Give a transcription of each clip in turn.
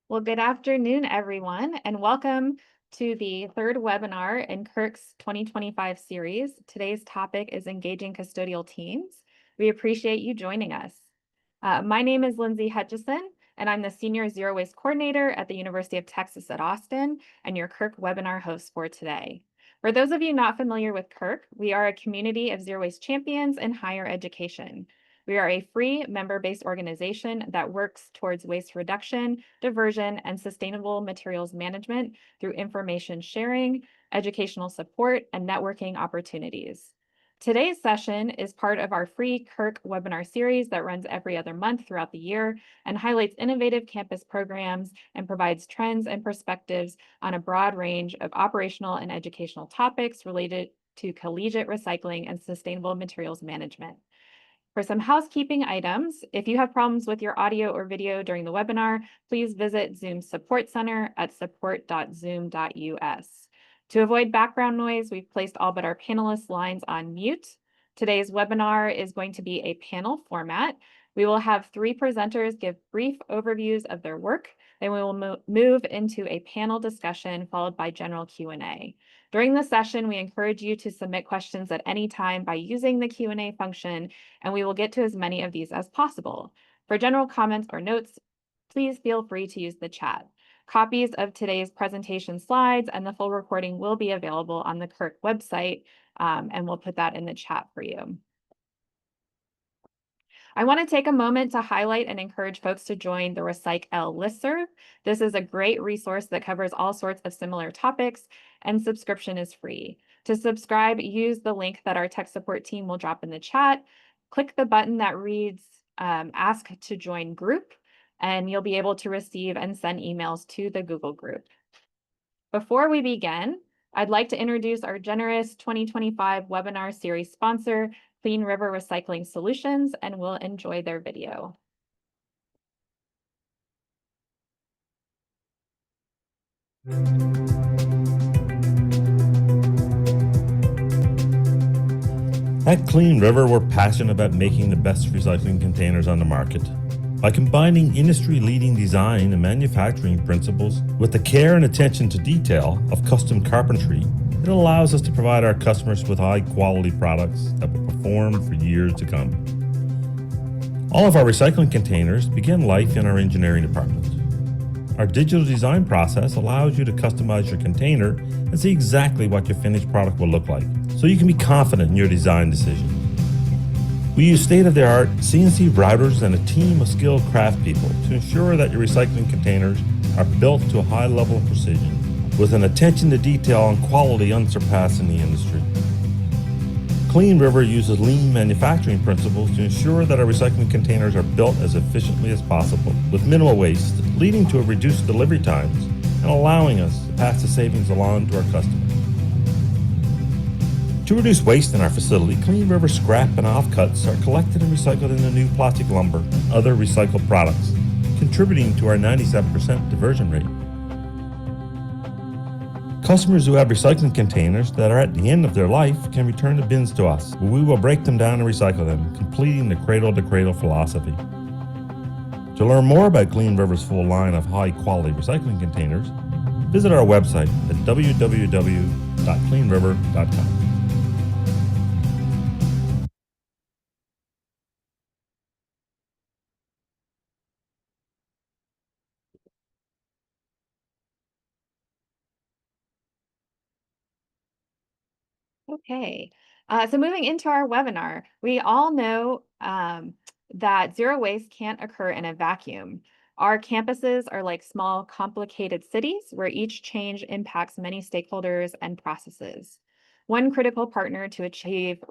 Well, good afternoon, everyone, and welcome to the third webinar in CURC's 2025 series. Today's topic is engaging custodial teams. We appreciate you joining us. My name is Lindsay Hutchison, and I'm the Senior Zero Waste Coordinator at the University of Texas at Austin, and your CURC webinar host for today. For those of you not familiar with CURC, we are a community of zero waste champions in higher education. We are a free member-based organization that works towards waste reduction, diversion, and sustainable materials management through information sharing, educational support, and networking opportunities. Today's session is part of our free CURC webinar series that runs every other month throughout the year and highlights innovative campus programs and provides trends and perspectives on a broad range of operational and educational topics related to collegiate recycling and sustainable materials management. For some housekeeping items, if you have problems with your audio or video during the webinar, please visit Zoom's Support Center at support.zoom.us. To avoid background noise, we've placed all but our panelists' lines on mute. Today's webinar is going to be a panel format. We will have three presenters give brief overviews of their work. Then we will move into a panel discussion followed by general Q&A. During the session, we encourage you to submit questions at any time by using the Q&A function, and we will get to as many of these as possible. For general comments or notes, please feel free to use the chat. Copies of today's presentation slides and the full recording will be available on the CURC website, and we'll put that in the chat for you. I want to take a moment to highlight and encourage folks to join the Recycle listserv. This is a great resource that covers all sorts of similar topics, and subscription is free. To subscribe, use the link that our tech support team will drop in the chat. Click the button that reads Ask to Join Group, and you'll be able to receive and send emails to the Google group. Before we begin, I'd like to introduce our generous 2025 webinar series sponsor, Clean River Recycling Solutions, and we'll enjoy their video. At Clean River, we're passionate about making the best recycling containers on the market. By combining industry-leading design and manufacturing principles with the care and attention to detail of custom carpentry, it allows us to provide our customers with high-quality products that will perform for years to come. All of our recycling containers begin life in our engineering department. Our digital design process allows you to customize your container and see exactly what your finished product will look like, so you can be confident in your design decision. We use state-of-the-art CNC routers and a team of skilled craft people to ensure that your recycling containers are built to a high level of precision, with an attention to detail and quality unsurpassed in the industry. Clean River uses lean manufacturing principles to ensure that our recycling containers are built as efficiently as possible, with minimal waste, leading to reduced delivery times and allowing us to pass the savings along to our customers. To reduce waste in our facility, Clean River scrap and offcuts are collected and recycled into new plastic lumber and other recycled products, contributing to our 97% diversion rate. Customers who have recycling containers that are at the end of their life can return the bins to us, where we will break them down and recycle them, completing the cradle-to-cradle philosophy. To learn more about Clean River's full line of high-quality recycling containers, visit our website at www.cleanriver.com. Okay, so moving into our webinar, we all know that zero waste can't occur in a vacuum. Our campuses are like small, complicated cities where each change impacts many stakeholders and processes. One critical partner to achieve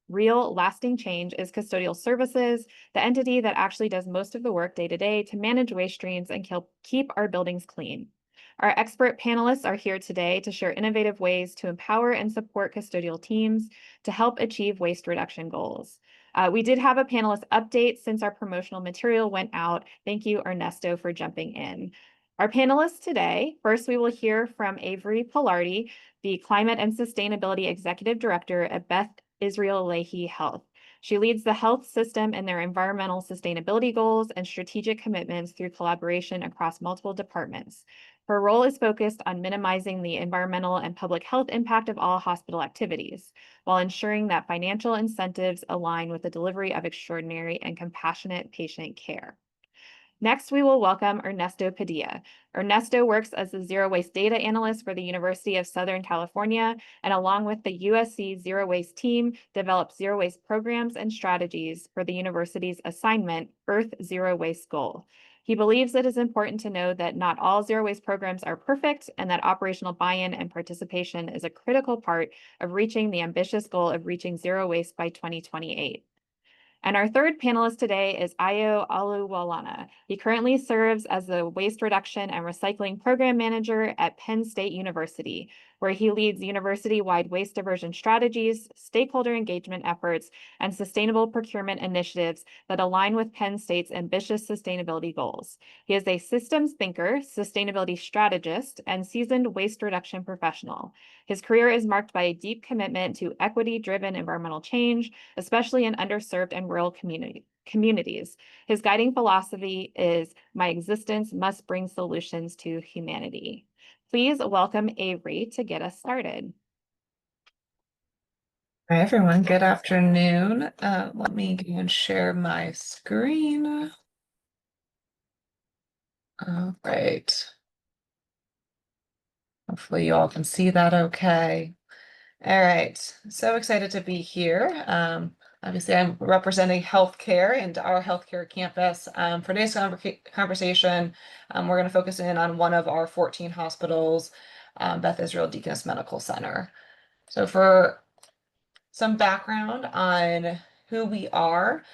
real lasting change is Custodial Services, the entity that actually does most of the work day to day to manage waste streams and keep our buildings clean. Our expert panelists are here today to share innovative ways to empower and support custodial teams to help achieve waste reduction goals. We did have a panelist update since our promotional material went out. Thank you, Ernesto, for jumping in. Our panelists today, first we will hear from Avery Palardy, the Climate and Sustainability Executive Director at Beth Israel Lahey Health. She leads the health system in their environmental sustainability goals and strategic commitments through collaboration across multiple departments. Her role is focused on minimizing the environmental and public health impact of all hospital activities, while ensuring that financial incentives align with the delivery of extraordinary and compassionate patient care. Next, we will welcome Ernesto Padilla. Ernesto works as the Zero Waste Data Analyst for the University of Southern California, and along with the USC Zero Waste team, develops zero waste programs and strategies for the university's assignment, Earth Zero Waste Goal. He believes it is important to know that not all zero waste programs are perfect and that operational buy-in and participation is a critical part of reaching the ambitious goal of reaching zero waste by 2028. And our third panelist today is Ayodeji Oluwalana. He currently serves as the Waste Reduction and Recycling Program Manager at Penn State University, where he leads university-wide waste diversion strategies, stakeholder engagement efforts, and sustainable procurement initiatives that align with Penn State's ambitious sustainability goals. He is a systems thinker, sustainability strategist, and seasoned waste reduction professional. His career is marked by a deep commitment to equity-driven environmental change, especially in underserved and rural communities. His guiding philosophy is, "My existence must bring solutions to humanity." Please welcome Avery to get us started. Hi, everyone. Good afternoon. Let me go and share my screen. All right. Hopefully you all can see that okay. All right. So excited to be here. Obviously, I'm representing healthcare and our healthcare campus. For today's conversation, we're going to focus in on one of our 14 hospitals, Beth Israel Deaconess Medical Center. So for some background on who we are.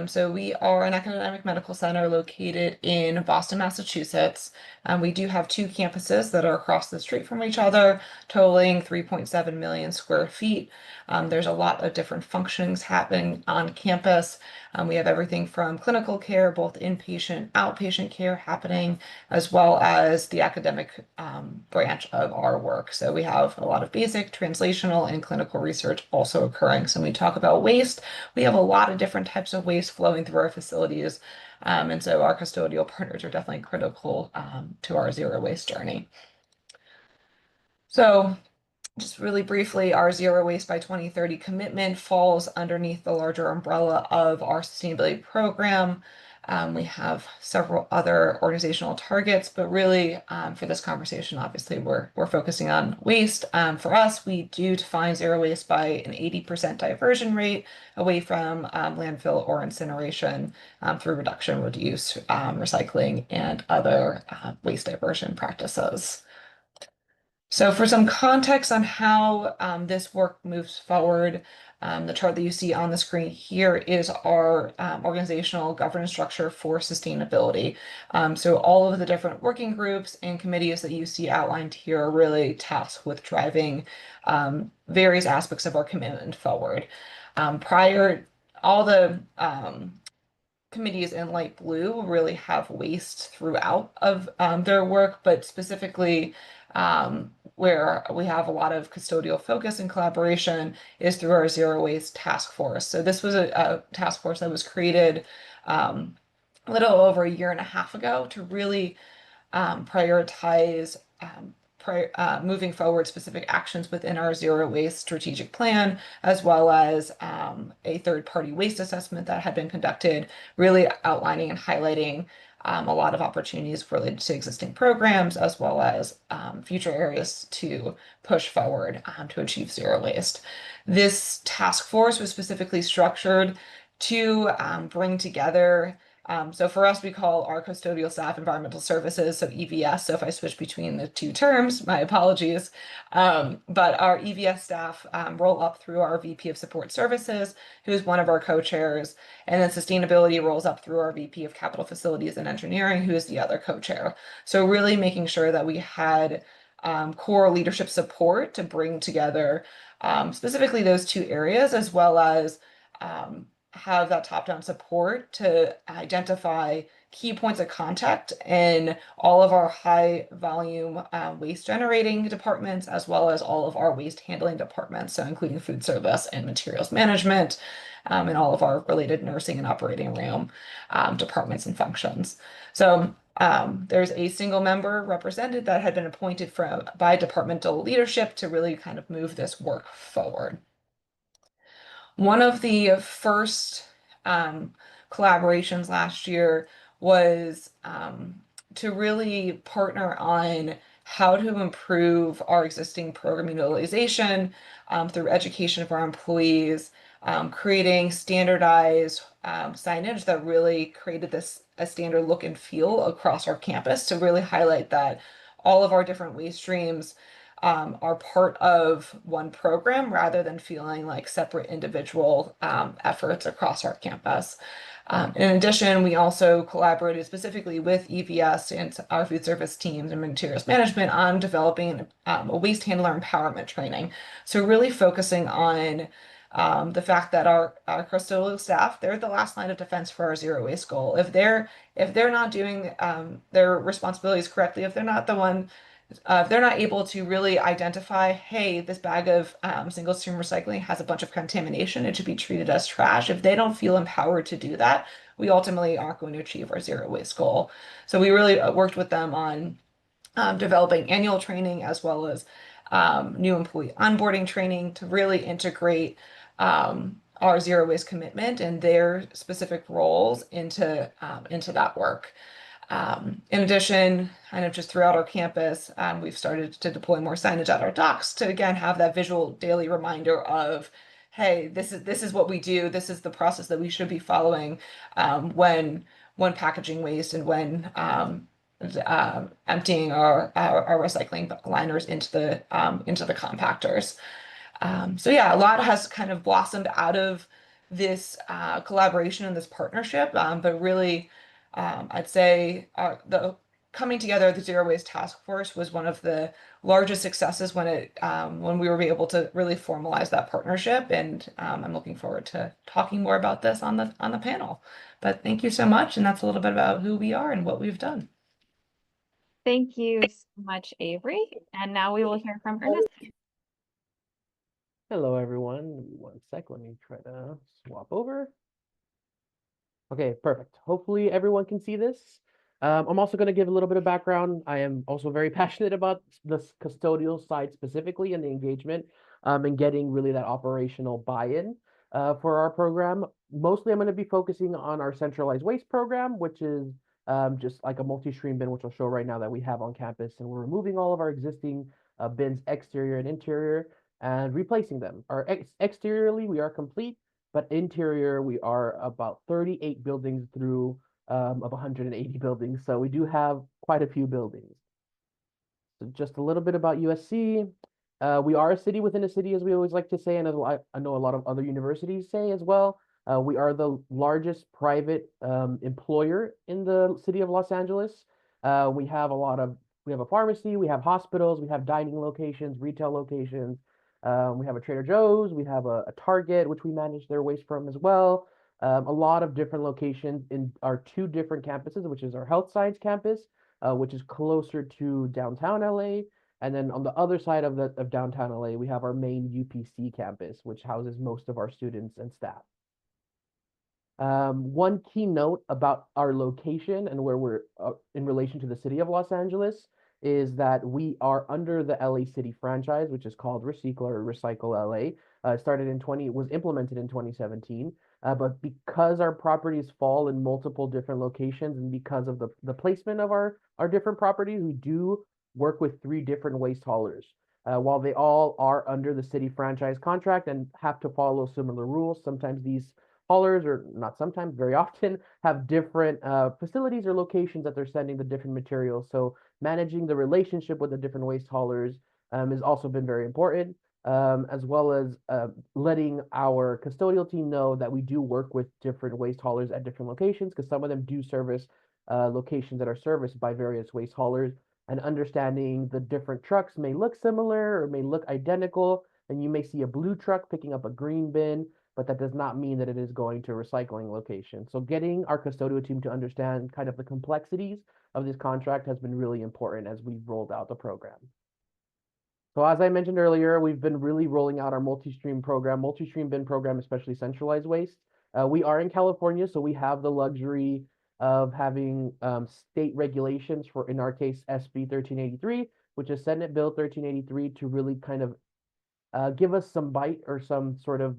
So we are an academic medical center located in Boston, Massachusetts. We do have two campuses that are across the street from each other, totaling 3.7 million square feet. There's a lot of different functions happening on campus. We have everything from clinical care, both inpatient, outpatient care happening, as well as the academic branch of our work. So we have a lot of basic, translational, and clinical research also occurring. So when we talk about waste, we have a lot of different types of waste flowing through our facilities. And so our custodial partners are definitely critical to our zero waste journey. So just really briefly, our zero waste by 2030 commitment falls underneath the larger umbrella of our sustainability program. We have several other organizational targets, but really for this conversation, obviously we're focusing on waste. For us, we do define zero waste by an 80% diversion rate away from landfill or incineration through reduction, reduce, recycling, and other waste diversion practices. So for some context on how this work moves forward, the chart that you see on the screen here is our organizational governance structure for sustainability. So all of the different working groups and committees that you see outlined here are really tasked with driving various aspects of our commitment forward. All the committees in light blue really have waste throughout of their work, but specifically where we have a lot of custodial focus and collaboration is through our zero waste task force. So this was a task force that was created a little over a year and a half ago to really prioritize moving forward specific actions within our zero waste strategic plan, as well as a third-party waste assessment that had been conducted, really outlining and highlighting a lot of opportunities related to existing programs, as well as future areas to push forward to achieve zero waste. This task force was specifically structured to bring together so for us, we call our custodial staff environmental services, so EVS. So if I switch between the two terms, my apologies. But our EVS staff roll up through our VP of Support Services, who is one of our co-chairs, and then sustainability rolls up through our VP of Capital Facilities and Engineering, who is the other co-chair. So really making sure that we had core leadership support to bring together specifically those two areas, as well as have that top-down support to identify key points of contact in all of our high volume waste generating departments, as well as all of our waste handling departments, so including food service and materials management, and all of our related nursing and operating room departments and functions. So there's a single member represented that had been appointed by departmental leadership to really kind of move this work forward. One of the first collaborations last year was to really partner on how to improve our existing program utilization through education of our employees, creating standardized signage that really created a standard look and feel across our campus to really highlight that all of our different waste streams are part of one program rather than feeling like separate individual efforts across our campus. In addition, we also collaborated specifically with EVS and our food service teams and materials management on developing a waste handler empowerment training. So really focusing on the fact that our custodial staff, they're the last line of defense for our zero waste goal. If they're not doing their responsibilities correctly, if they're not the one if they're not able to really identify, hey, this bag of single stream recycling has a bunch of contamination, it should be treated as trash. If they don't feel empowered to do that, we ultimately aren't going to achieve our zero waste goal. So we really worked with them on developing annual training as well as new employee onboarding training to really integrate our zero waste commitment and their specific roles into that work. In addition, kind of just throughout our campus, we've started to deploy more signage at our docks to again have that visual daily reminder of, hey, this is what we do. This is the process that we should be following when packaging waste and when emptying our recycling liners into the compactors. So yeah, a lot has kind of blossomed out of this collaboration and this partnership, but really. I'd say the coming together of the Zero Waste Task Force was one of the largest successes when we were able to really formalize that partnership, and I'm looking forward to talking more about this on the panel. But thank you so much, and that's a little bit about who we are and what we've done. Thank you so much, Avery. And now we will hear from Ernest. Hello, everyone. One sec. Let me try to swap over. Okay, perfect. Hopefully everyone can see this. I'm also going to give a little bit of background. I am also very passionate about the custodial side specifically and the engagement and getting really that operational buy-in for our program. Mostly I'm going to be focusing on our centralized waste program, which is just like a multi-stream bin, which I'll show right now that we have on campus. And we're removing all of our existing bins, exterior and interior, and replacing them. Our exteriorly, we are complete. But interior, we are about 38 buildings through of 180 buildings. So we do have quite a few buildings. So just a little bit about USC. We are a city within a city, as we always like to say, and as I know a lot of other universities say as well. We are the largest private employer in the city of Los Angeles. We have a pharmacy, we have hospitals, we have dining locations, retail locations. We have a Trader Joe's, we have a Target, which we manage their waste from as well. A lot of different locations in our two different campuses, which is our health science campus, which is closer to downtown LA. And then on the other side of downtown LA, we have our main UPC campus, which houses most of our students and staff. One key note about our location and where we're in relation to the city of Los Angeles is that we are under the LA City franchise, which is called Recycle or Recycle LA. Was implemented in 2017. But because our properties fall in multiple different locations and because of the placement of our different properties, we do work with 3 different waste haulers. While they all are under the city franchise contract and have to follow similar rules, sometimes these haulers, or not sometimes, very often, have different facilities or locations that they're sending the different materials. So managing the relationship with the different waste haulers has also been very important, as well as letting our custodial team know that we do work with different waste haulers at different locations, because some of them do service locations that are serviced by various waste haulers, and understanding the different trucks may look similar or may look identical, and you may see a blue truck picking up a green bin, but that does not mean that it is going to a recycling location. So getting our custodial team to understand kind of the complexities of this contract has been really important as we've rolled out the program. So as I mentioned earlier, we've been really rolling out our multi-stream bin program, especially centralized waste. We are in California, so we have the luxury of having state regulations for, in our case, SB 1383, which is Senate Bill 1383, to really kind of give us some bite or some sort of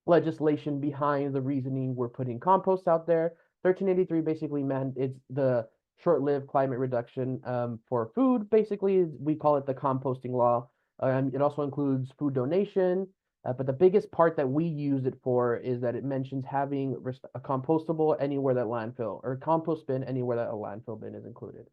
legislation behind the reasoning we're putting compost out there. 1383 basically meant it's the short-lived climate reduction for food. Basically, we call it the composting law. It also includes food donation, but the biggest part that we use it for is that it mentions having a compostable anywhere that landfill, or compost bin anywhere that a landfill bin is included.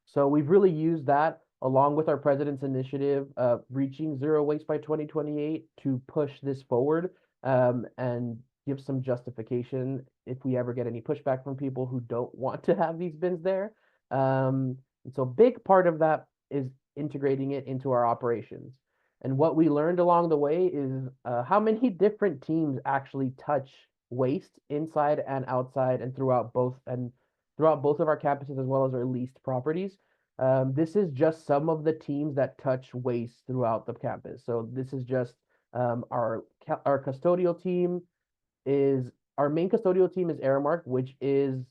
So we've really used that along with our president's initiative of reaching zero waste by 2028 to push this forward and give some justification if we ever get any pushback from people who don't want to have these bins there. And so a big part of that is integrating it into our operations. And what we learned along the way is how many different teams actually touch waste inside and outside and throughout both of our campuses as well as our leased properties. This is just some of the teams that touch waste throughout the campus. So this is just our custodial team is, our main custodial team is Aramark, which is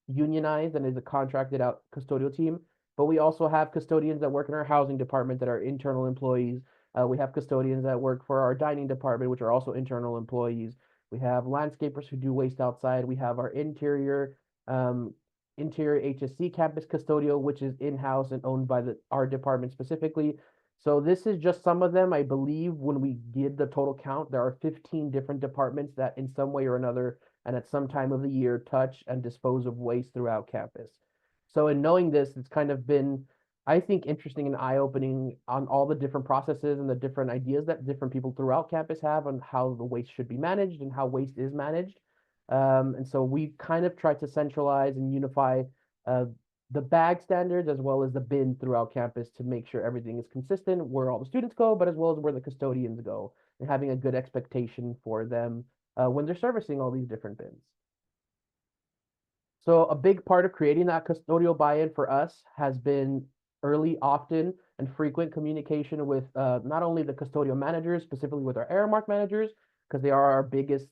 unionized and is a contracted out custodial team. But we also have custodians that work in our housing department that are internal employees. We have custodians that work for our dining department, which are also internal employees. We have landscapers who do waste outside. We have our interior HSC campus custodial, which is in-house and owned by our department specifically. So this is just some of them. I believe when we did the total count, there are 15 different departments that in some way or another and at some time of the year touch and dispose of waste throughout campus. So in knowing this, it's kind of been, I think, interesting and eye-opening on all the different processes and the different ideas that different people throughout campus have on how the waste should be managed and how waste is managed. And so we kind of tried to centralize and unify the bag standards as well as the bin throughout campus to make sure everything is consistent where all the students go, but as well as where the custodians go, and having a good expectation for them when they're servicing all these different bins. So a big part of creating that custodial buy-in for us has been early, often, and frequent communication with not only the custodial managers, specifically with our Aramark managers, because they are our biggest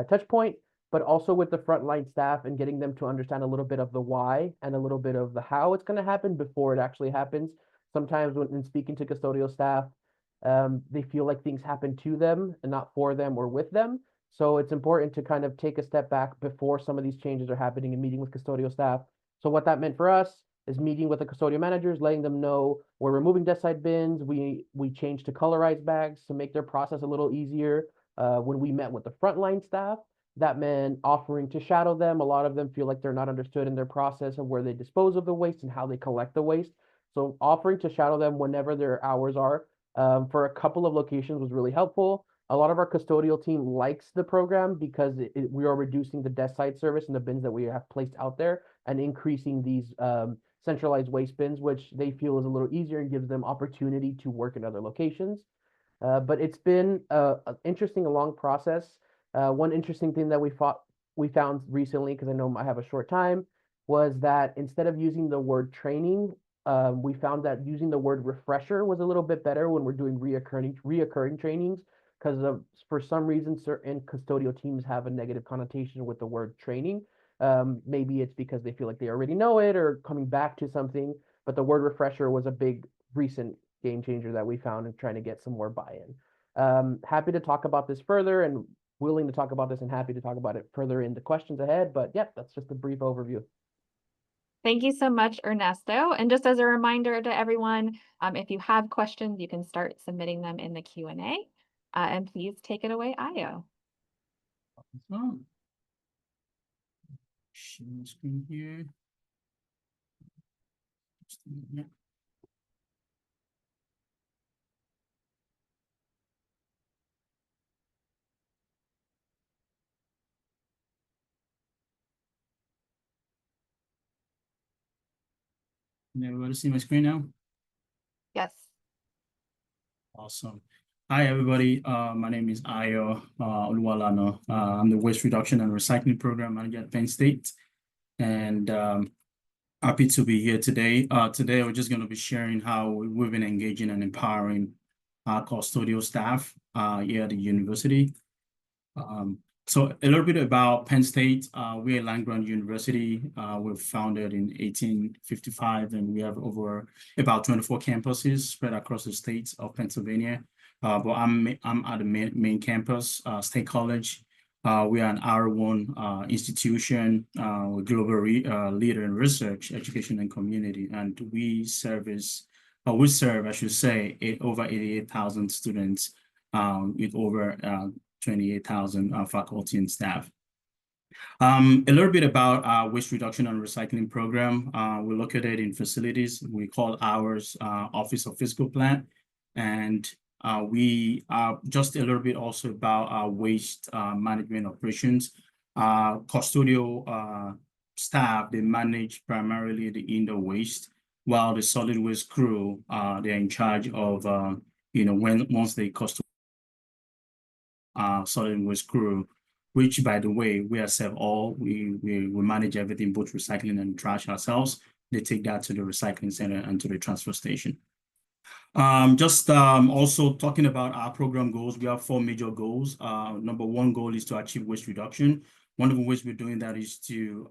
touch point, but also with the frontline staff and getting them to understand a little bit of the why and a little bit of the how it's going to happen before it actually happens. Sometimes when speaking to custodial staff, they feel like things happen to them and not for them or with them. So it's important to kind of take a step back before some of these changes are happening and meeting with custodial staff. So what that meant for us is meeting with the custodial managers, letting them know we're removing desk side bins. We changed to colorized bags to make their process a little easier. When we met with the frontline staff, that meant offering to shadow them. A lot of them feel like they're not understood in their process of where they dispose of the waste and how they collect the waste. So offering to shadow them whenever their hours are for a couple of locations was really helpful. A lot of our custodial team likes the program because we are reducing the desk side service and the bins that we have placed out there and increasing these centralized waste bins, which they feel is a little easier and gives them opportunity to work in other locations. But it's been an interesting, a long process. One interesting thing that we found recently, because I know I have a short time, was that instead of using the word training, we found that using the word refresher was a little bit better when we're doing reoccurring trainings, because for some reason certain custodial teams have a negative connotation with the word training. Maybe it's because they feel like they already know it or coming back to something, but the word refresher was a big recent game changer that we found in trying to get some more buy-in. Happy to talk about this further and willing to talk about this and happy to talk about it further in the questions ahead. But yep, that's just a brief overview. Thank you so much, Ernesto. And just as a reminder to everyone, if you have questions, you can start submitting them in the Q&A. And please take it away, Ayo. Awesome. Share the screen here. Just a minute. Can everybody see my screen now? Yes. Awesome. Hi, everybody. My name is Ayodeji Oluwalana. I'm the Waste Reduction and Recycling Program Manager at Penn State, and happy to be here today. Today, we're just going to be sharing how we've been engaging and empowering our custodial staff here at the university. So a little bit about Penn State. We're a land-grant university. We're founded in 1855, and we have over about 24 campuses spread across the states of Pennsylvania. But I'm at the main campus, State College. We are an R1 institution, global leader in research, education, and community, and we serve, I should say, over 88,000 students with over 28,000 faculty and staff. A little bit about our waste reduction and recycling program. We're located in facilities. We call ours Office of Physical Plant. And we are just a little bit also about our waste management operations. Custodial staff, they manage primarily the indoor waste, while the solid waste crew, they're in charge of, once they solid waste crew, which, by the way, we ourselves we manage everything, both recycling and trash ourselves. They take that to the recycling center and to the transfer station. Also talking about our program goals, we have 4 major goals. Number 1 goal is to achieve waste reduction. One of the ways we're doing that is to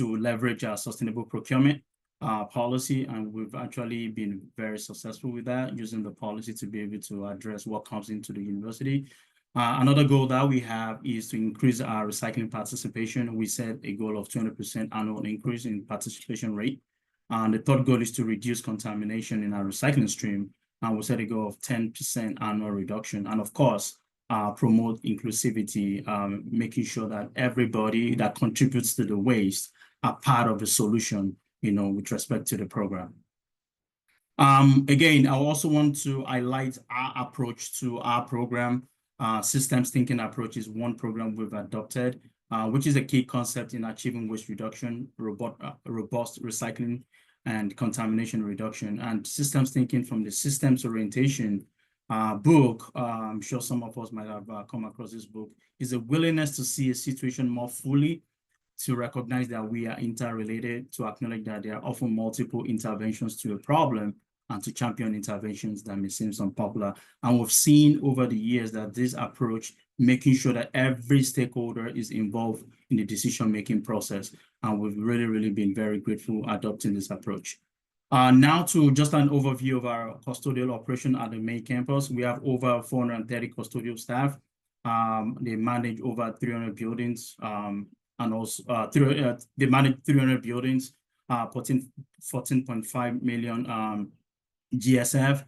leverage our sustainable procurement policy, and we've actually been very successful with that, using the policy to be able to address what comes into the university. Another goal that we have is to increase our recycling participation. We set a goal of 20% annual increase in participation rate. And the third goal is to reduce contamination in our recycling stream. And we set a goal of 10% annual reduction. And of course, promote inclusivity, making sure that everybody that contributes to the waste are part of the solution, with respect to the program. Again, I also want to highlight our approach to our program. Systems thinking approach is one program we've adopted, which is a key concept in achieving waste reduction, robust recycling, and contamination reduction. And systems thinking, from the systems orientation book, I'm sure some of us might have come across this book, is a willingness to see a situation more fully, to recognize that we are interrelated, to acknowledge that there are often multiple interventions to a problem, and to champion interventions that may seem unpopular. And we've seen over the years that this approach, making sure that every stakeholder is involved in the decision-making process. And we've really, really been very grateful adopting this approach. Now to just an overview of our custodial operation at the main campus. We have over 430 custodial staff. They manage over 300 buildings, and also they manage 300 buildings, 14.5 million GSF,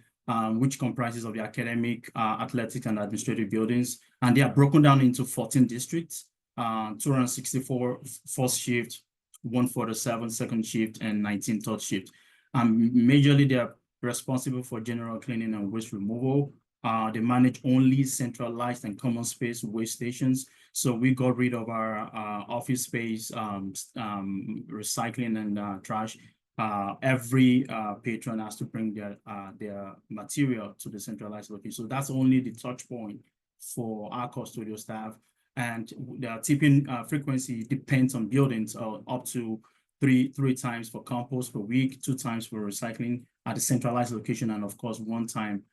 which comprises of the academic, athletic, and administrative buildings. And they are broken down into 14 districts, 264 first shift, 147 second shift, and 19 third shift. Majorly, they are responsible for general cleaning and waste removal. They manage only centralized and common space waste stations. So we got rid of our office space, recycling, and trash. Every patron has to bring their material to the centralized location. So that's only the touch point for our custodial staff. And the tipping frequency depends on buildings, up to three times for compost per week, 2 times for recycling at the centralized location, and of course 1 time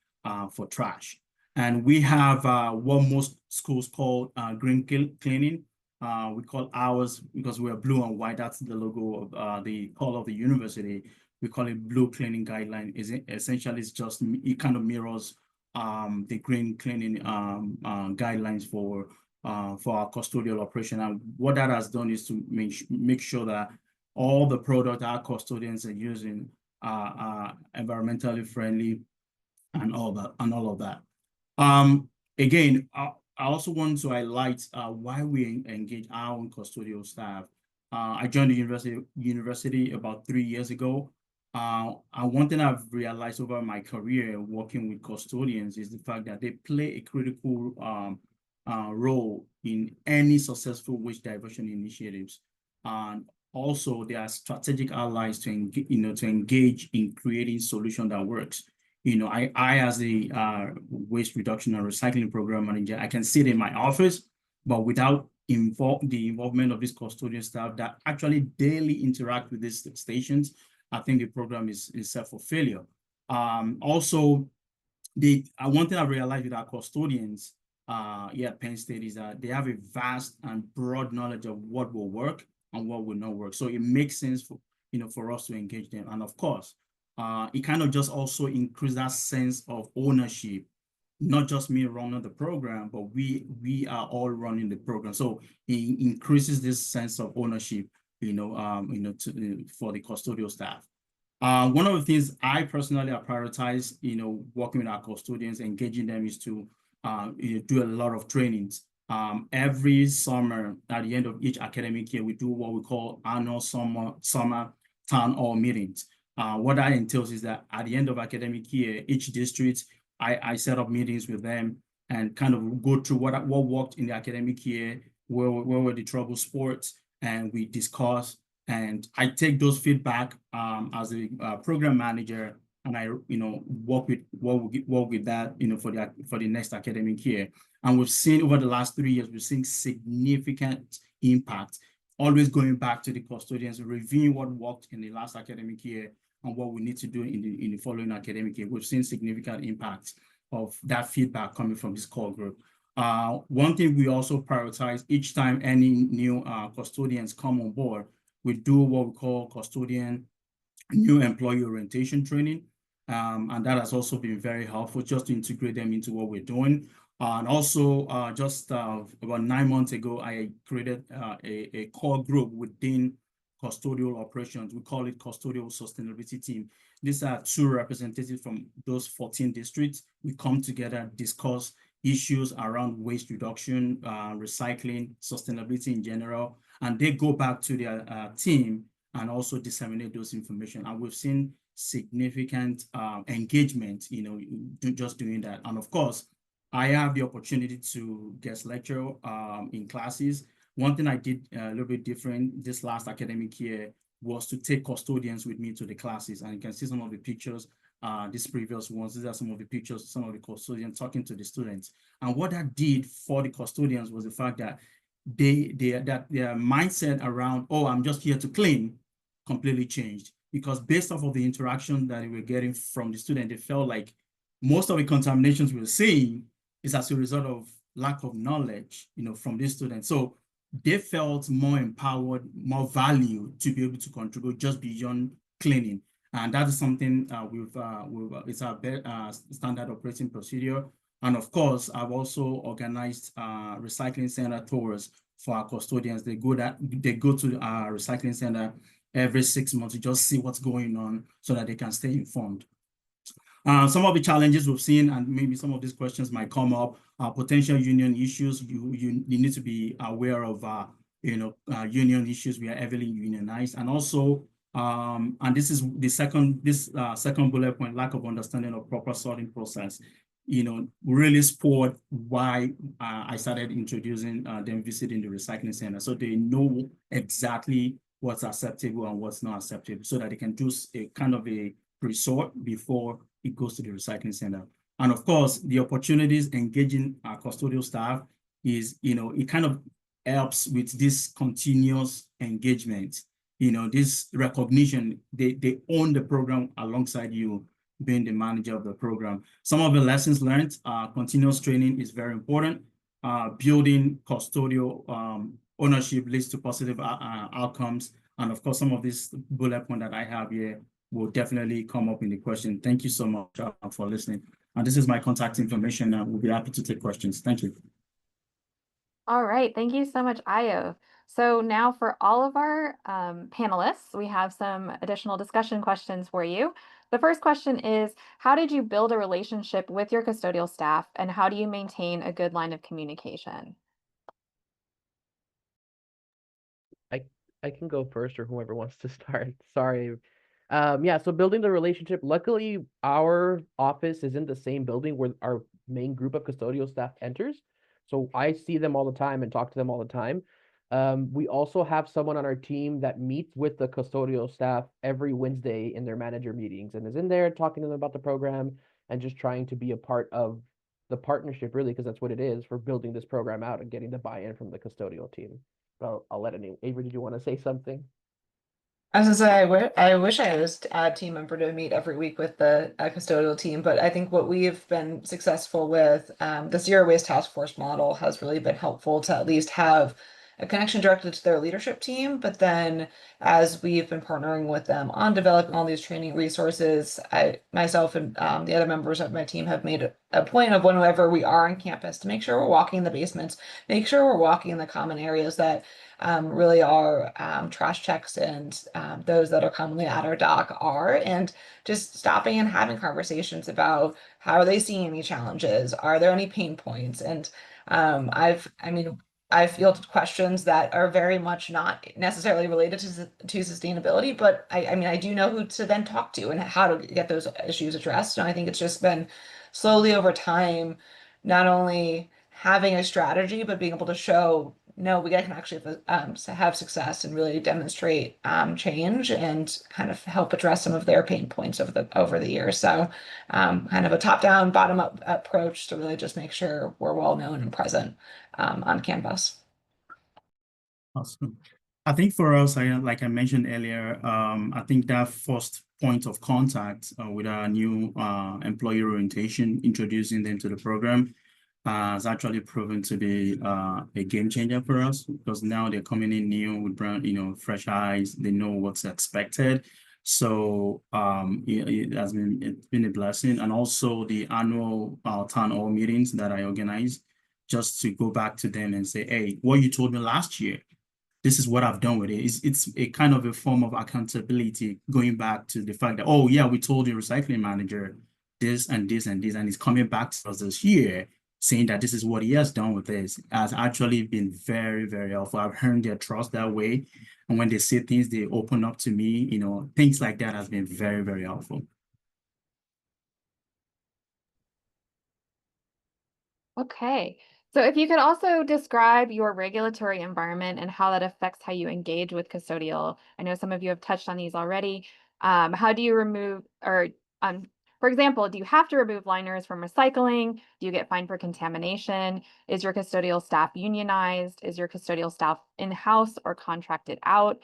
for trash. And we have what most schools call green cleaning. We call ours, because we're blue and white, that's the logo of the color of the university. We call it blue cleaning guideline. Essentially, it kind of mirrors the green cleaning guidelines for our custodial operation. And what that has done is to make sure that all the product our custodians are using are environmentally friendly, and all of that. Again, I also want to highlight why we engage our own custodial staff. I joined the university about 3 years ago. And one thing I've realized over my career working with custodians is the fact that they play a critical role in any successful waste diversion initiatives. And also, they are strategic allies to engage in creating solution that works. I as the waste reduction and recycling program manager, I can sit in my office, but without the involvement of this custodian staff that actually daily interact with these stations, I think the program is set for failure. Also, one thing I realized with our custodians here at Penn State is that they have a vast and broad knowledge of what will work and what will not work. So it makes sense for us to engage them. And of course, it kind of just also increases that sense of ownership, not just me running the program, but we are all running the program. So it increases this sense of ownership, for the custodial staff. One of the things I personally prioritize, working with our custodians, engaging them, is to do a lot of trainings. Every summer, at the end of each academic year, we do what we call annual summer town hall meetings. What that entails is that at the end of academic year, each district, I set up meetings with them and kind of go through what worked in the academic year, where were the trouble spots, and we discuss. And I take those feedback as a program manager, and I work with that for the next academic year. And we've seen over the last 3 years, we've seen significant impact. Always going back to the custodians, reviewing what worked in the last academic year and what we need to do in the following academic year. We've seen significant impact of that feedback coming from this core group. One thing we also prioritize each time any new custodians come on board, we do what we call custodian new employee orientation training. And that has also been very helpful just to integrate them into what we're doing. And also just about 9 months ago, I created a core group within custodial operations. We call it Custodial Sustainability Team. These are 2 representatives from those 14 districts. We come together, discuss issues around waste reduction, recycling, sustainability in general, and they go back to their team and also disseminate those information. And we've seen significant engagement, just doing that. And of course, I have the opportunity to guest lecture in classes. One thing I did a little bit different this last academic year was to take custodians with me to the classes. And you can see some of the pictures, these previous ones. These are some of the pictures, some of the custodians talking to the students. And what that did for the custodians was the fact that their mindset around, oh, I'm just here to clean, completely changed. Because based off of the interaction that they were getting from the student, they felt like most of the contaminations we were seeing is as a result of lack of knowledge, from these students. So they felt more empowered, more value to be able to contribute just beyond cleaning. And that is something it's our standard operating procedure. And of course, I've also organized recycling center tours for our custodians. They go to our recycling center every 6 months to just see what's going on so that they can stay informed. Some of the challenges we've seen, and maybe some of these questions might come up, potential union issues. You need to be aware of union issues. We are heavily unionized, and also and this is the second bullet point: lack of understanding of proper sorting process. Really spurred why I started introducing them visiting the recycling center, so they know exactly what's acceptable and what's not acceptable, so that they can do a kind of a pre-sort before it goes to the recycling center. And of course, the opportunities engaging our custodial staff is, it kind of helps with this continuous engagement, this recognition. They own the program alongside you, being the manager of the program. Some of the lessons learned, continuous training is very important. Building custodial ownership leads to positive outcomes. And of course, some of these bullet points that I have here will definitely come up in the question. Thank you so much for listening. And this is my contact information. We'll be happy to take questions. Thank you. All right. Thank you so much, Ayo. So now for all of our panelists, we have some additional discussion questions for you. The first question is, how did you build a relationship with your custodial staff, and how do you maintain a good line of communication? I can go first, or whoever wants to start. Sorry. Yeah, so building the relationship. Luckily, our office is in the same building where our main group of custodial staff enters. So I see them all the time and talk to them all the time. We also have someone on our team that meets with the custodial staff every Wednesday in their manager meetings and is in there talking to them about the program, and just trying to be a part of the partnership, really, because that's what it is, for building this program out and getting the buy-in from the custodial team. But I'll let Avery, did you want to say something? I was gonna say, I wish I had a team member to meet every week with the custodial team, but I think what we've been successful with, the zero waste task force model has really been helpful to at least have a connection directly to their leadership team. But then as we've been partnering with them on developing all these training resources, I myself and the other members of my team have made a point of whenever we are on campus to make sure we're walking in the basements, make sure we're walking in the common areas that really are trash checks and those that are commonly at our dock are, and just stopping and having conversations about how are they seeing any challenges? Are there any pain points? And I fielded questions that are very much not necessarily related to sustainability, but I do know who to then talk to and how to get those issues addressed. And I think it's just been slowly over time, not only having a strategy, but being able to show, no, we can actually have success and really demonstrate change and kind of help address some of their pain points over the years. So kind of a top-down, bottom-up approach to really just make sure we're well known and present on campus. Awesome. I think for us, like I mentioned earlier, I think that first point of contact with our new employee orientation, introducing them to the program, has actually proven to be a game changer for us, because now they're coming in new with brand, fresh eyes. They know what's expected. So it's been a blessing. And also the annual town hall meetings that I organize, just to go back to them and say, hey, what you told me last year, this is what I've done with it. It's a kind of a form of accountability, going back to the fact that, oh yeah, we told the recycling manager this and this and this, and he's coming back to us this year saying that this is what he has done with this, has actually been very, very helpful. I've earned their trust that way. And when they say things, they open up to me, things like that has been very, very helpful. Okay. So if you could also describe your regulatory environment and how that affects how you engage with custodial. I know some of you have touched on these already. How do you remove, or for example, do you have to remove liners from recycling? Do you get fined for contamination? Is your custodial staff unionized? Is your custodial staff in-house or contracted out?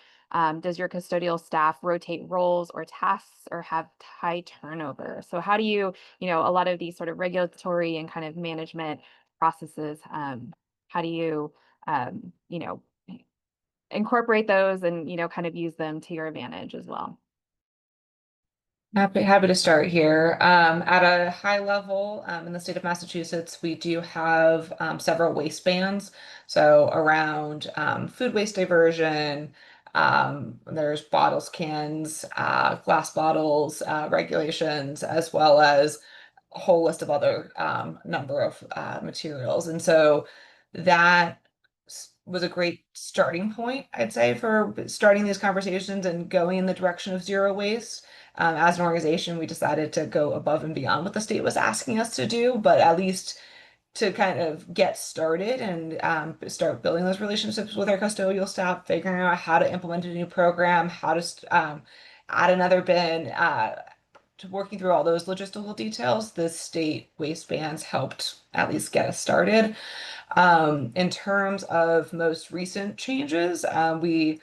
Does your custodial staff rotate roles or tasks or have high turnover? So how do you, a lot of these sort of regulatory and kind of management processes, how do you, incorporate those and, kind of use them to your advantage as well? Happy to start here. At a high level, in the state of Massachusetts, we do have several waste bans. So around food waste diversion, there's bottles, cans, glass bottles, regulations, as well as a whole list of other number of materials. And so that was a great starting point, I'd say, for starting these conversations and going in the direction of zero waste. As an organization, we decided to go above and beyond what the state was asking us to do, but at least to kind of get started and start building those relationships with our custodial staff, figuring out how to implement a new program, how to add another bin, to working through all those logistical details. The state waste bans helped at least get us started. In terms of most recent changes, we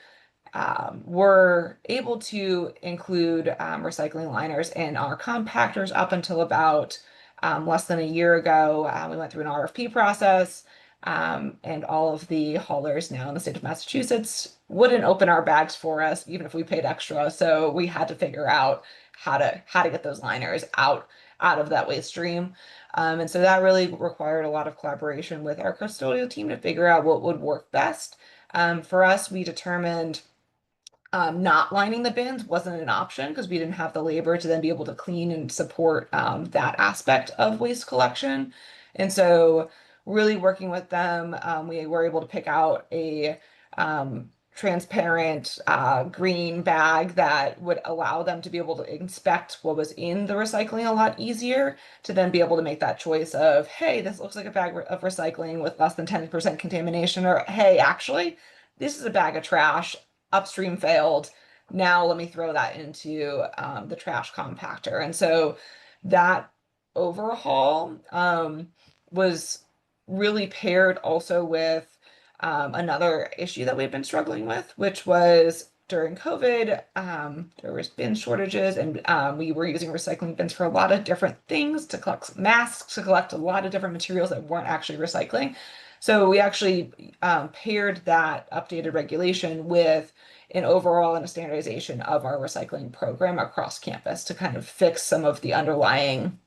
were able to include recycling liners in our compactors up until about less than a year ago. We went through an RFP process, and all of the haulers now in the state of Massachusetts wouldn't open our bags for us, even if we paid extra. So we had to figure out how to get those liners out of that waste stream. And so that really required a lot of collaboration with our custodial team to figure out what would work best. For us, we determined not lining the bins wasn't an option because we didn't have the labor to then be able to clean and support that aspect of waste collection. And so really working with them, we were able to pick out a transparent green bag that would allow them to be able to inspect what was in the recycling a lot easier, to then be able to make that choice of, hey, this looks like a bag of recycling with less than 10% contamination, or hey, actually, this is a bag of trash, upstream failed. Now let me throw that into the trash compactor. And so that overhaul was really paired also with another issue that we've been struggling with, which was during COVID, there was bin shortages, and we were using recycling bins for a lot of different things, to collect masks, to collect a lot of different materials that weren't actually recycling. So we actually paired that updated regulation with an overall and a standardization of our recycling program across campus to kind of fix some of the underlying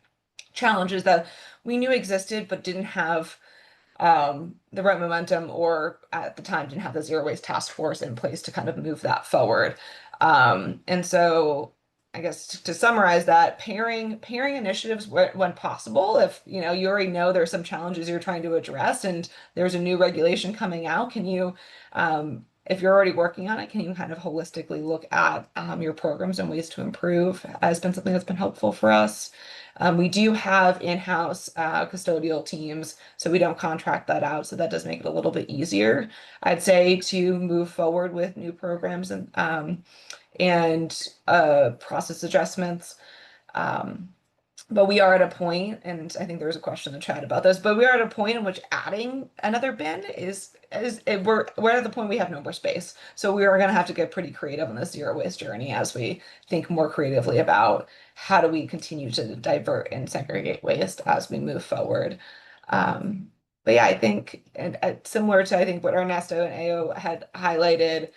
challenges that we knew existed but didn't have the right momentum, or at the time didn't have the zero waste task force in place to kind of move that forward. And so I guess to summarize that, pairing initiatives when possible. If you already know there's some challenges you're trying to address and there's a new regulation coming out, can you if you're already working on it, can you kind of holistically look at your programs and ways to improve? Has been something that's been helpful for us. We do have in-house custodial teams, so we don't contract that out. So that does make it a little bit easier, I'd say, to move forward with new programs and process adjustments. But we are at a point, and I think there was a question in the chat about this, but we are at a point in which adding another bin we're at the point we have no more space. So we are going to have to get pretty creative on this zero waste journey as we think more creatively about how do we continue to divert and segregate waste as we move forward. But yeah, I think, and similar to I think what Ernesto and Ayo had highlighted,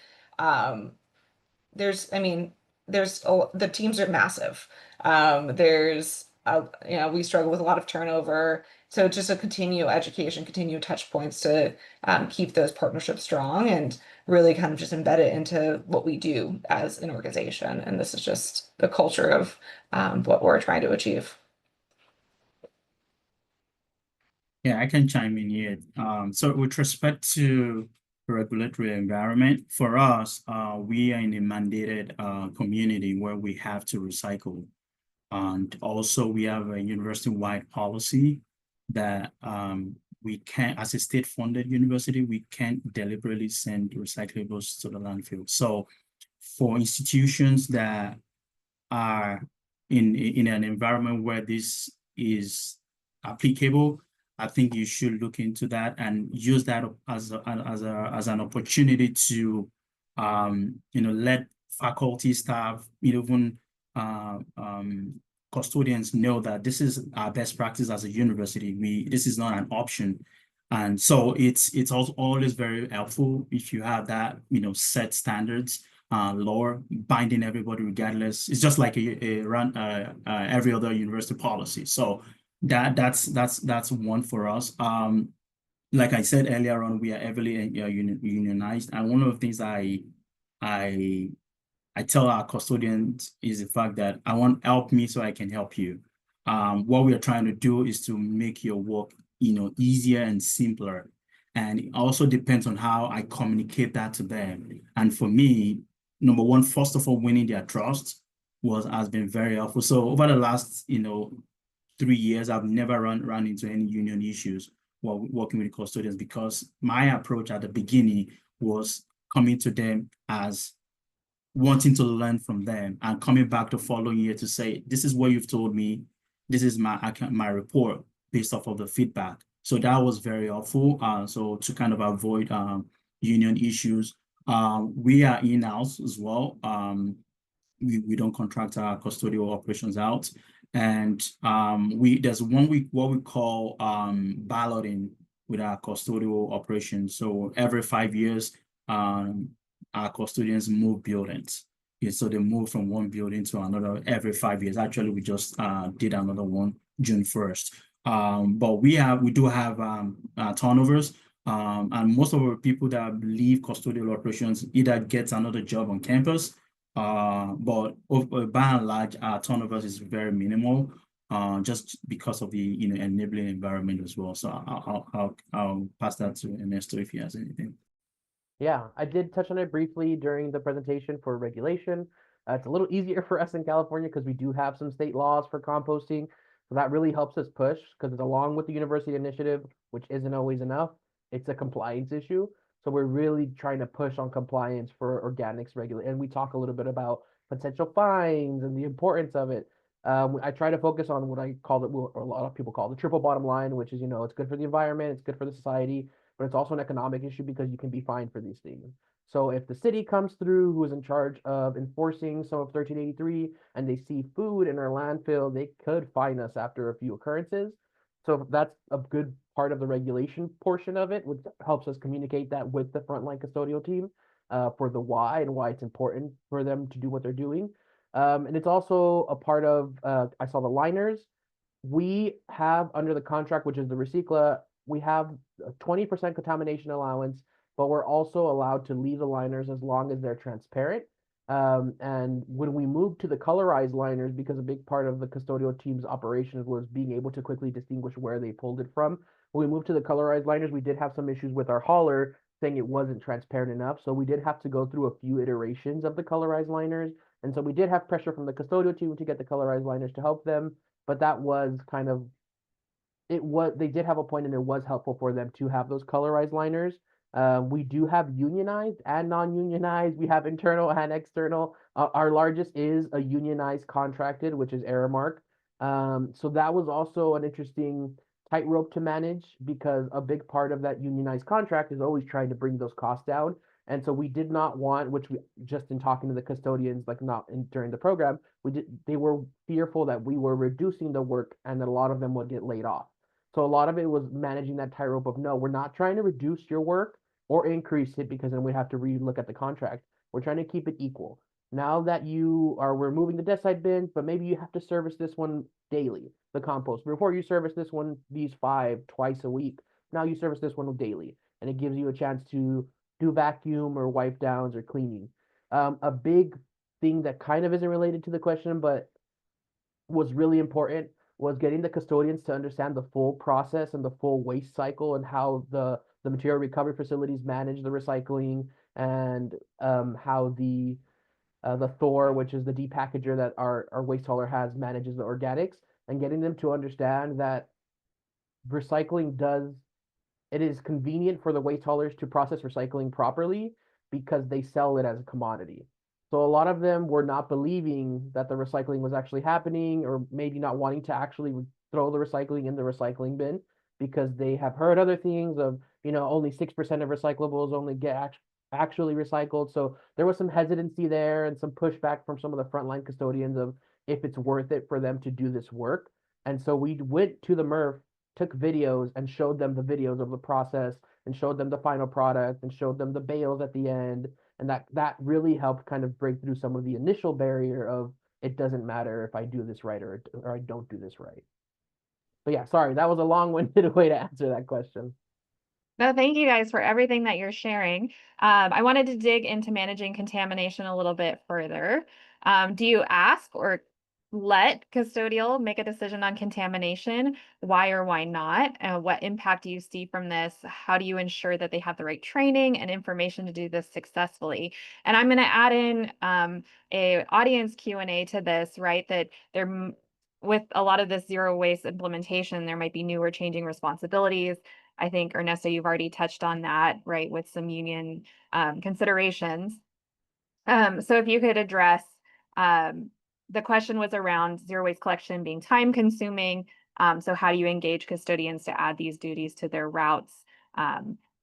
the teams are massive. We struggle with a lot of turnover. So just a continue education, continue touch points to keep those partnerships strong and really kind of just embed it into what we do as an organization. And this is just the culture of what we're trying to achieve. Yeah, I can chime in here. So with respect to the regulatory environment, for us, we are in a mandated community where we have to recycle. And also we have a university-wide policy that we can't, as a state-funded university, we can't deliberately send recyclables to the landfill. So for institutions that are in an environment where this is applicable, I think you should look into that and use that as an opportunity to let faculty, staff, even custodians know that this is our best practice as a university. This is not an option. And so it's also always very helpful if you have that, set standards, law binding everybody regardless. It's just like every other university policy. So that's one for us. Like I said earlier on, we are heavily unionized, and one of the things I tell our custodians is the fact that I want help me so I can help you. What we are trying to do is to make your work, easier and simpler. And it also depends on how I communicate that to them. And for me, number one, first of all, winning their trust has been very helpful. So over the last, 3 years, I've never run into any union issues while working with custodians, because my approach at the beginning was coming to them as wanting to learn from them and coming back the following year to say, this is what you've told me, this is my report based off of the feedback. So that was very helpful. So to kind of avoid union issues, we are in-house as well. We don't contract our custodial operations out. And there's what we call balloting with our custodial operations. So every 5 years, our custodians move buildings. Yeah, so they move from one building to another every 5 years. Actually, we just did another one June 1st. But we do have turnovers. And most of our people that leave custodial operations either get another job on campus, but by and large, our turnovers is very minimal, just because of the enabling environment as well. So I'll pass that to Ernesto if he has anything. Yeah, I did touch on it briefly during the presentation for regulation. It's a little easier for us in California because we do have some state laws for composting. So that really helps us push, because it's along with the university initiative, which isn't always enough. It's a compliance issue. So we're really trying to push on compliance for organics regulation. And we talk a little bit about potential fines and the importance of it. I try to focus on what I call it, or a lot of people call the triple bottom line, which is, it's good for the environment, it's good for the society, but it's also an economic issue because you can be fined for these things. So if the city comes through, who is in charge of enforcing some of 1383, and they see food in our landfill, they could fine us after a few occurrences. So that's a good part of the regulation portion of it, which helps us communicate that with the frontline custodial team for the why and why it's important for them to do what they're doing. And it's also a part of, I saw the liners. We have under the contract, which is the Recicla, we have a 20% contamination allowance, but we're also allowed to leave the liners as long as they're transparent. And when we moved to the colorized liners, because a big part of the custodial team's operations was being able to quickly distinguish where they pulled it from, when we moved to the colorized liners, we did have some issues with our hauler saying it wasn't transparent enough. So we did have to go through a few iterations of the colorized liners. And so we did have pressure from the custodial team to get the colorized liners to help them, but that was kind of, they did have a point and it was helpful for them to have those colorized liners. We do have unionized and non-unionized. We have internal and external. Our largest is a unionized contracted, which is Aramark. So that was also an interesting tightrope to manage because a big part of that unionized contract is always trying to bring those costs down. And so we did not want, which we just in talking to the custodians, like not during the program, they were fearful that we were reducing the work and that a lot of them would get laid off. So a lot of it was managing that tightrope of no, we're not trying to reduce your work or increase it because then we have to relook at the contract. We're trying to keep it equal. Now that we're removing the desk side bins, but maybe you have to service this one daily, the compost. Before you service this one, these 5 twice a week. Now you service this one daily, and it gives you a chance to do vacuum or wipe downs or cleaning. A big thing that kind of isn't related to the question, but was really important was getting the custodians to understand the full process and the full waste cycle and how the material recovery facilities manage the recycling and how the Thor, which is the depackager that our waste hauler has, manages the organics, and getting them to understand that recycling it is convenient for the waste haulers to process recycling properly because they sell it as a commodity. So a lot of them were not believing that the recycling was actually happening, or maybe not wanting to actually throw the recycling in the recycling bin because they have heard other things of, only 6% of recyclables only get actually recycled. So there was some hesitancy there and some pushback from some of the frontline custodians of if it's worth it for them to do this work. And so we went to the MRF, took videos and showed them the videos of the process and showed them the final product and showed them the bales at the end. And that really helped kind of break through some of the initial barrier of it doesn't matter if I do this right or I don't do this right. But yeah, sorry, that was a long-winded way to answer that question. No, thank you guys for everything that you're sharing. I wanted to dig into managing contamination a little bit further. Do you ask or let custodial make a decision on contamination? Why or why not? What impact do you see from this? How do you ensure that they have the right training and information to do this successfully? And I'm going to add in a audience Q&A to this, right? That with a lot of this zero waste implementation, there might be new or changing responsibilities. I think, Ernesto, you've already touched on that, right, with some union considerations. So if you could address, the question was around zero waste collection being time consuming. So how do you engage custodians to add these duties to their routes?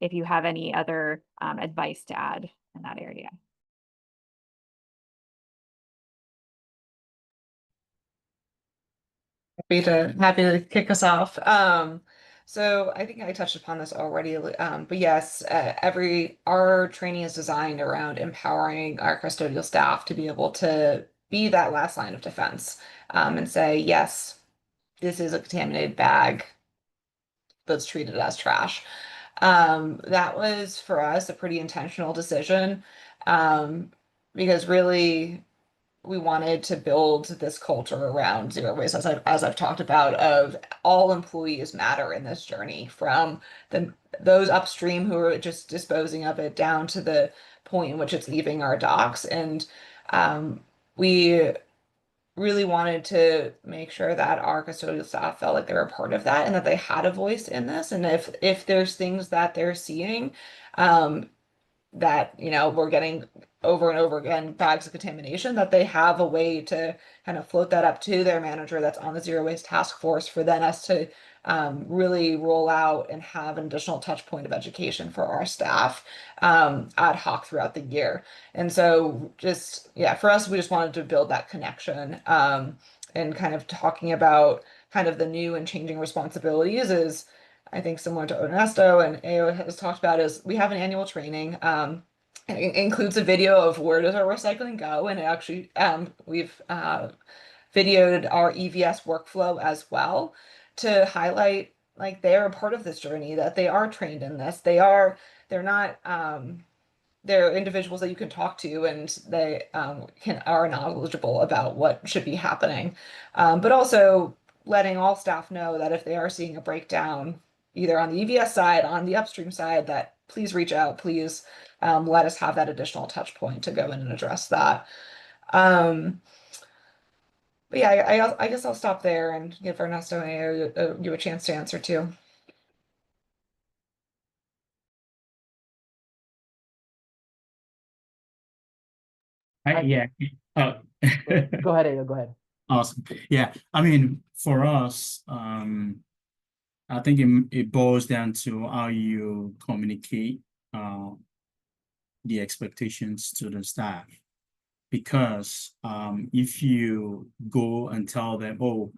If you have any other advice to add in that area. Happy to kick us off. So I think I touched upon this already, but yes, our training is designed around empowering our custodial staff to be able to be that last line of defense, and say, yes, this is a contaminated bag. Let's treat it as trash. That was for us a pretty intentional decision, because really we wanted to build this culture around zero waste, as I've talked about, of all employees matter in this journey, from those upstream who are just disposing of it down to the point in which it's leaving our docks. And we really wanted to make sure that our custodial staff felt like they were a part of that and that they had a voice in this. And if there's things that they're seeing, that we're getting over and over again bags of contamination, that they have a way to kind of float that up to their manager that's on the zero waste task force for then us to really roll out and have an additional touch point of education for our staff ad hoc throughout the year. And so just, yeah, for us, we just wanted to build that connection and kind of talking about kind of the new and changing responsibilities is, I think, similar to Ernesto and Ayo has talked about, is we have an annual training. It includes a video of where does our recycling go, and it actually we've videoed our EVS workflow as well to highlight like they're a part of this journey, that they are trained in this. They're not they're individuals that you can talk to, and they are knowledgeable about what should be happening. But also letting all staff know that if they are seeing a breakdown, either on the EVS side, on the upstream side, that please reach out, please let us have that additional touch point to go in and address that. But yeah, I guess I'll stop there and give Ernesto and you a chance to answer too. Yeah. Go ahead, Ayo, go ahead. Awesome. Yeah. I mean, for us, I think it boils down to how you communicate the expectations to the staff. Because if you go and tell them, oh,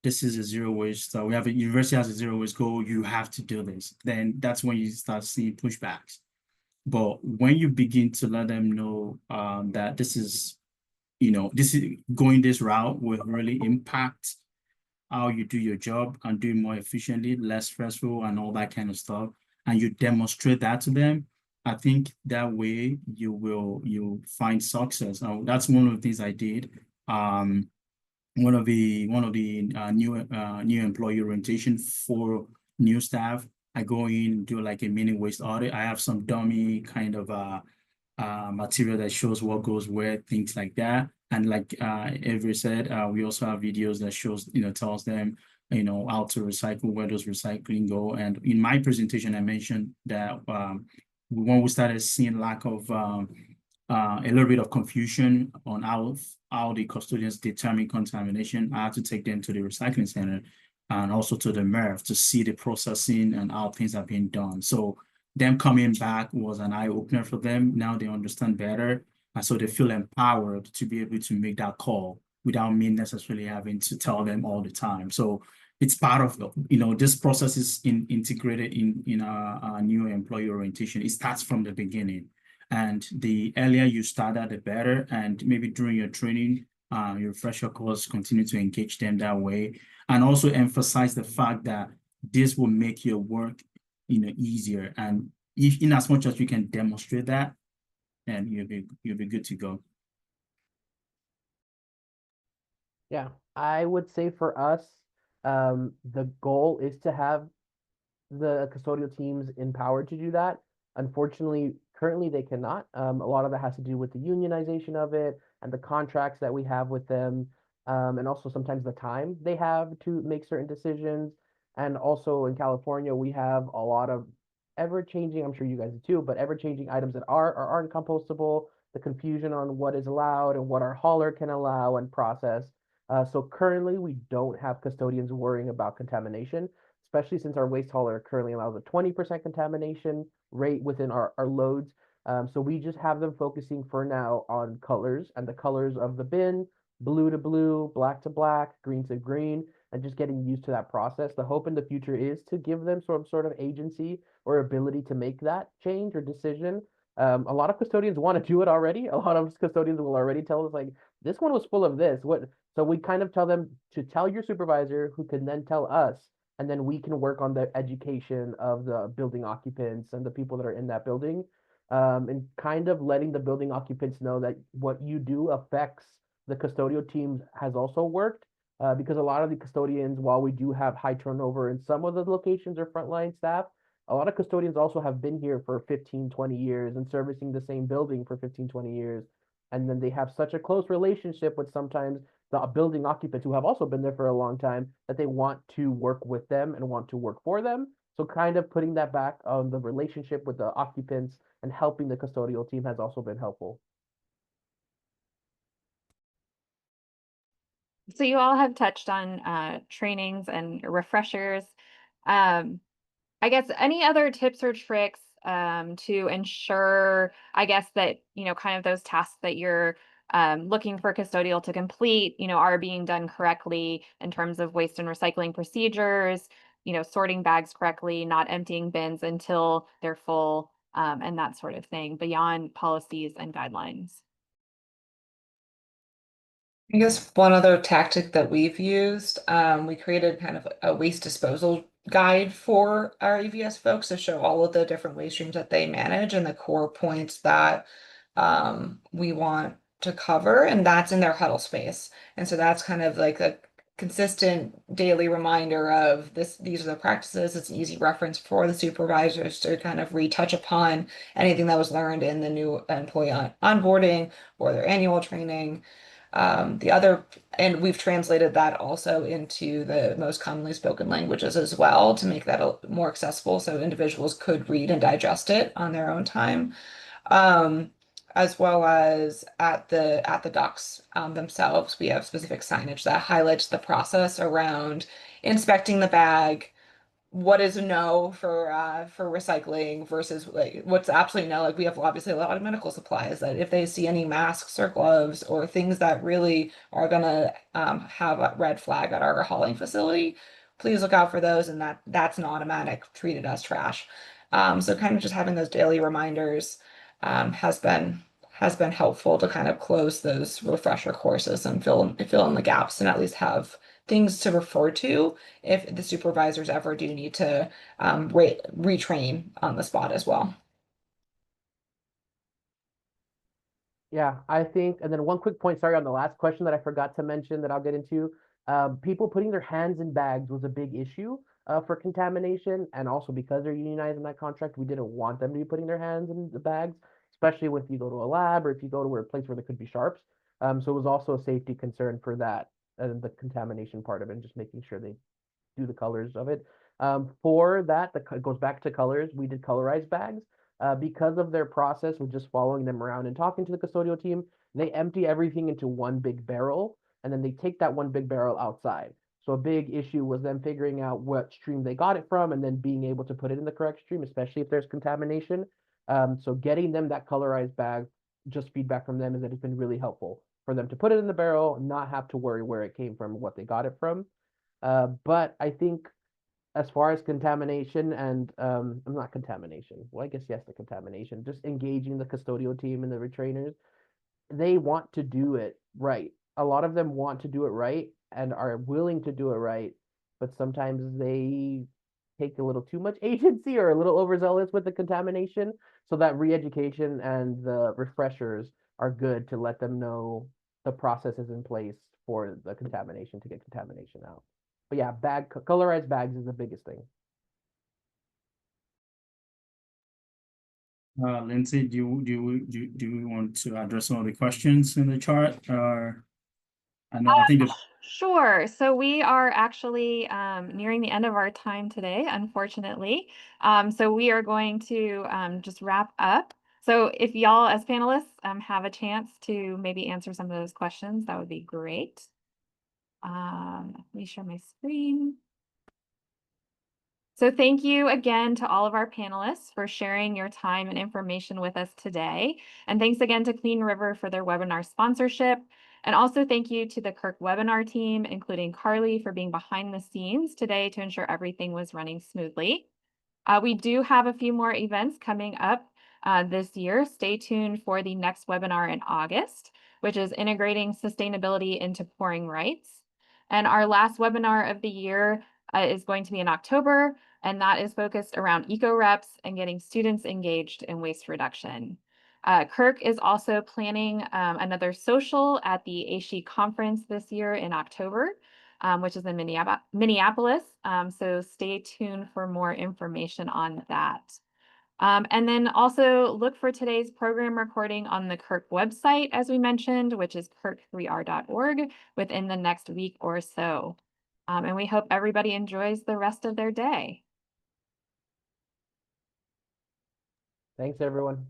this is a zero waste, we have a university has a zero waste goal, you have to do this, then that's when you start seeing pushbacks. But when you begin to let them know that this is going this route will really impact how you do your job and do it more efficiently, less stressful, and all that kind of stuff, and you demonstrate that to them, I think that way you'll find success. That's one of the things I did. One of the new employee orientation for new staff, I go in, do like a mini waste audit. I have some dummy kind of material that shows what goes where, things like that. And like Avery said, we also have videos that shows, tells them, how to recycle, where does recycling go. And in my presentation, I mentioned that when we started seeing lack of a little bit of confusion on how the custodians determine contamination, I had to take them to the recycling center and also to the MERV to see the processing and how things are being done. So them coming back was an eye-opener for them. Now they understand better, and so they feel empowered to be able to make that call without me necessarily having to tell them all the time. So it's part of this process is integrated in our new employee orientation. It starts from the beginning, and the earlier you start that, the better. And maybe during your training, your refresher course, continue to engage them that way, and also emphasize the fact that this will make your work easier. And if in as much as you can demonstrate that, then you'll be good to go. Yeah, I would say for us, the goal is to have the custodial teams empowered to do that. Unfortunately, currently they cannot. A lot of that has to do with the unionization of it and the contracts that we have with them, and also sometimes the time they have to make certain decisions. And also in California, we have a lot of ever-changing, I'm sure you guys do too, but ever-changing items that are or aren't compostable, the confusion on what is allowed and what our hauler can allow and process. So currently, we don't have custodians worrying about contamination, especially since our waste hauler currently allows a 20% contamination rate within our loads. So we just have them focusing for now on colors and the colors of the bin, blue to blue, black to black, green to green, and just getting used to that process. The hope in the future is to give them some sort of agency or ability to make that change or decision. A lot of custodians want to do it already. A lot of custodians will already tell us, like, this one was full of this. So we kind of tell them to tell your supervisor, who can then tell us, and then we can work on the education of the building occupants and the people that are in that building, and kind of letting the building occupants know that what you do affects the custodial teams has also worked, because a lot of the custodians, while we do have high turnover in some of the locations or frontline staff, a lot of custodians also have been here for 15, 20 years and servicing the same building for 15, 20 years. And then they have such a close relationship with sometimes the building occupants who have also been there for a long time, that they want to work with them and want to work for them. So kind of putting that back on the relationship with the occupants and helping the custodial team has also been helpful. So you all have touched on trainings and refreshers. Um, I guess any other tips or tricks to ensure, I guess, that, kind of those tasks that you're looking for custodial to complete, are being done correctly in terms of waste and recycling procedures, sorting bags correctly, not emptying bins until they're full, and that sort of thing, beyond policies and guidelines. I guess one other tactic that we've used, we created kind of a waste disposal guide for our EVS folks to show all of the different waste streams that they manage and the core points that we want to cover, and that's in their huddle space. And so that's kind of like a consistent daily reminder of this, these are the practices. It's an easy reference for the supervisors to kind of retouch upon anything that was learned in the new employee onboarding or their annual training. And we've translated that also into the most commonly spoken languages as well to make that more accessible so individuals could read and digest it on their own time. Um, as well as at the docks themselves, we have specific signage that highlights the process around inspecting the bag, what is a no for recycling versus like what's absolutely no. Like we have obviously a lot of medical supplies that if they see any masks or gloves or things that really are gonna have a red flag at our hauling facility, please look out for those, and that's an automatic treated as trash. So kind of just having those daily reminders has been helpful to kind of close those refresher courses and fill in the gaps and at least have things to refer to if the supervisors ever do need to retrain on the spot as well. Yeah, I think, and then one quick point, sorry, on the last question that I forgot to mention that I'll get into. People putting their hands in bags was a big issue for contamination, and also because they're unionized in that contract, we didn't want them to be putting their hands in the bags, especially if you go to a lab or if you go to a place where there could be sharps. So it was also a safety concern for that, the contamination part of it, and just making sure they do the colors of it. For that, it goes back to colors. We did colorized bags because of their process with just following them around and talking to the custodial team. They empty everything into one big barrel, and then they take that one big barrel outside. So a big issue was them figuring out what stream they got it from and then being able to put it in the correct stream, especially if there's contamination. So getting them that colorized bag, just feedback from them is that it's been really helpful for them to put it in the barrel, not have to worry where it came from, what they got it from. But I think as far as contamination and I'm not contamination. Well, I guess yes, the contamination. Just engaging the custodial team and the retrainers. They want to do it right. A lot of them want to do it right and are willing to do it right, but sometimes they take a little too much agency or a little overzealous with the contamination. So that re-education and the refreshers are good to let them know the process is in place for the contamination to get contamination out. But yeah, colorized bags is the biggest thing. Lindsay, do you want to address some of the questions in the chart? I think there's Sure. So we are actually nearing the end of our time today, unfortunately. So we are going to just wrap up. So if y'all as panelists have a chance to maybe answer some of those questions, that would be great. Let me share my screen. So thank you again to all of our panelists for sharing your time and information with us today. And thanks again to Clean River for their webinar sponsorship. And also thank you to the CURC webinar team, including Carly, for being behind the scenes today to ensure everything was running smoothly. We do have a few more events coming up this year. Stay tuned for the next webinar in August, which is integrating sustainability into pouring rights. And our last webinar of the year is going to be in October, and that is focused around eco-reps and getting students engaged in waste reduction. CURC is also planning another social at the ASHE conference this year in October, which is in Minneapolis. So stay tuned for more information on that. And then also look for today's program recording on the CURC website, as we mentioned, which is curc3r.org within the next week or so. And we hope everybody enjoys the rest of their day. Thanks, everyone.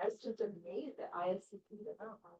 I was just amazed that ISCP did not have